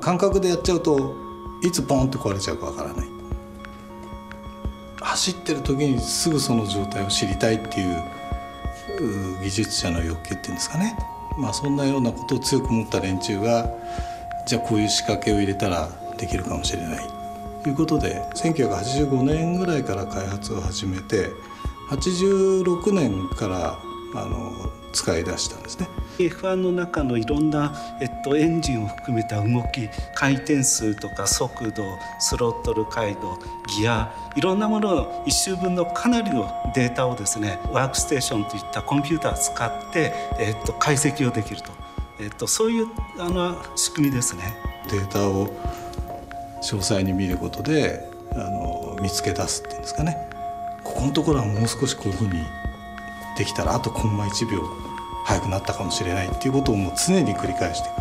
感覚でやっちゃうといつポンって壊れちゃうかわからない。走ってる時にすぐその状態を知りたいっていう技術者の欲求っていうんですかね、そんなようなことを強く持った連中がじゃあこういう仕掛けを入れたらできるかもしれないということで1985年ぐらいから開発を始めて86年から使い出したんですね。F1 の中のいろんな、エンジンを含めた動き、回転数とか速度、スロットル回路、ギア、いろんなものの一周分のかなりのデータをですね、ワークステーションといったコンピューターを使って、解析をできると、そういう仕組みですね。データを詳細に見ることで見つけ出すっていうんですかね、ここのところはもう少しこういうふうにできたらあとコンマ1秒速くなったかもしれないっていうことをもう常に繰り返していく。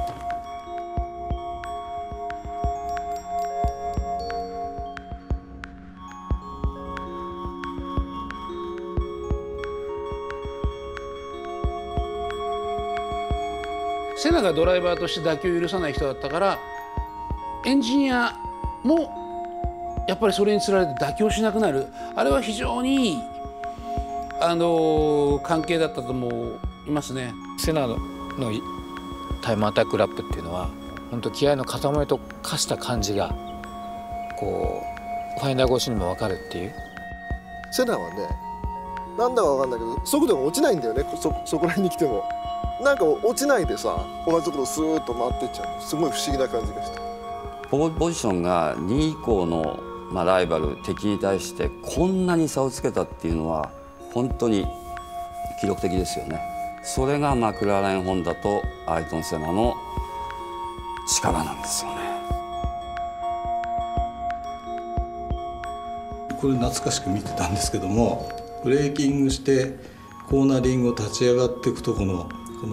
セナがドライバーとして妥協を許さない人だったからエンジニアもやっぱりそれにつられて妥協しなくなる。あれは非常にいい関係だったと思いますね。セナのタイムアタックラップっていうのは本当気合の塊と化した感じがこうファインダー越しにも分かるっていう。セナはねなんだか分かんないけど速度が落ちないんだよね。そこら辺に来てもなんか落ちないでさ同じところをスーッと回ってっちゃう。すごい不思議な感じがした。ポジションが2位以降の、ライバル敵に対してこんなに差をつけたっていうのは本当に記録的ですよね。それがマクラーレン・ホンダとアイトン・セナの力なんですよね。これ懐かしく見てたんですけども、ブレーキングしてコーナリングを立ち上がっていくとこの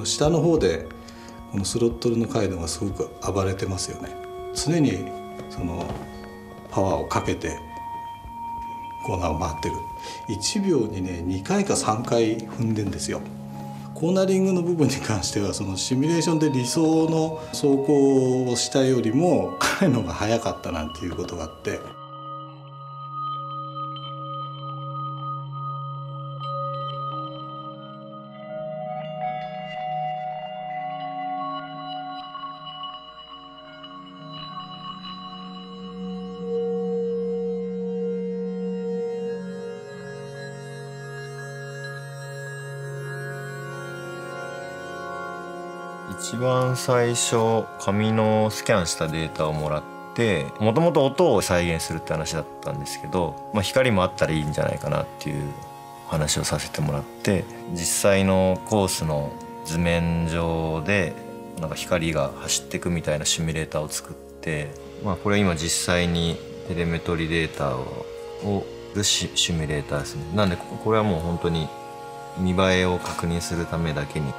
下の方でこのスロットルの回路がすごく暴れてますよね。常にそのパワーをかけてコーナーを回ってる。1秒にね2回か3回踏んでんですよ。コーナリングの部分に関してはそのシミュレーションで理想の走行をしたよりも彼の方が速かったなんていうことがあって。一番最初紙のスキャンしたデータをもらってもともと音を再現するって話だったんですけど、光もあったらいいんじゃないかなっていう話をさせてもらって実際のコースの図面上でなんか光が走っていくみたいなシミュレーターを作って、これ今実際にテレメトリデータをシミュレーターですね。なんでこれはもう本当に見栄えを確認するためだけに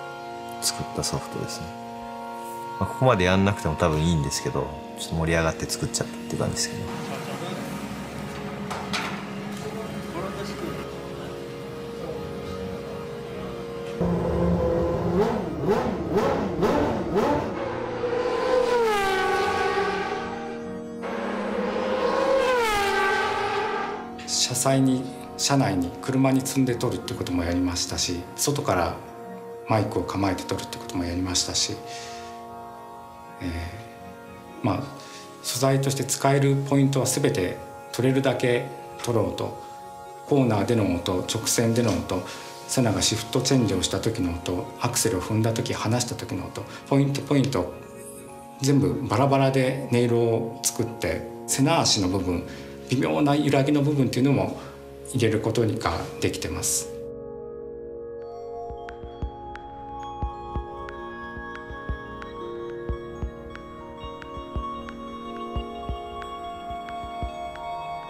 作ったソフトですね。ここまでやんなくても多分いいんですけど、ちょっと盛り上がって作っちゃったっていう感じですけど。車内に車に積んで撮るってこともやりましたし、外からマイクを構えて撮るってこともやりましたし、素材として使えるポイントは全て撮れるだけ撮ろうと、コーナーでの音、直線での音、セナがシフトチェンジをした時の音、アクセルを踏んだ時離した時の音、ポイント全部バラバラで音色を作って、セナ足の部分、微妙な揺らぎの部分っていうのも入れることができてます。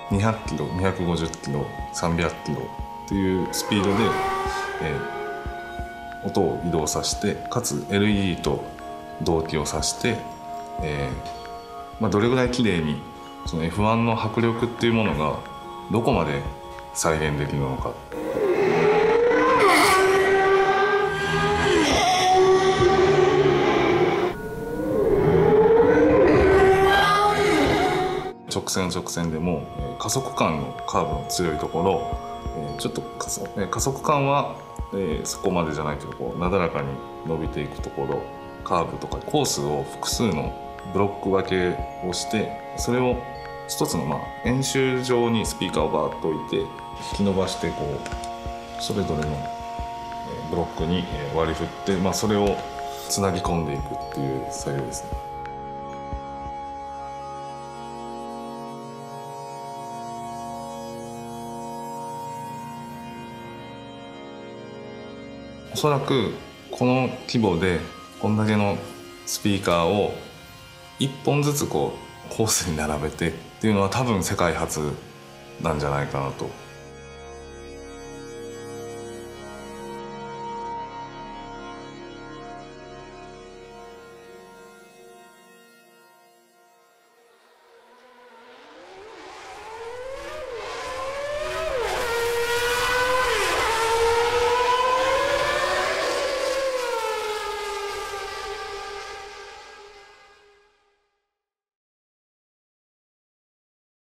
200キロ、250キロ、300キロというスピードで、音を移動させて、かつ LED と同期をさせて、どれぐらい綺麗にその F1 の迫力っていうものがどこまで再現できるのか。線直線でも加速感のカーブの強いところ、ちょっと加速感はそこまでじゃないけどこうなだらかに伸びていくところ、カーブとかコースを複数のブロック分けをして、それを一つの円周上にスピーカーをバーッと置いて引き伸ばしてこうそれぞれのブロックに割り振って、それをつなぎ込んでいくっていう作業ですね。おそらくこの規模でこんだけのスピーカーを1本ずつこうコースに並べてっていうのは多分世界初なんじゃないかなと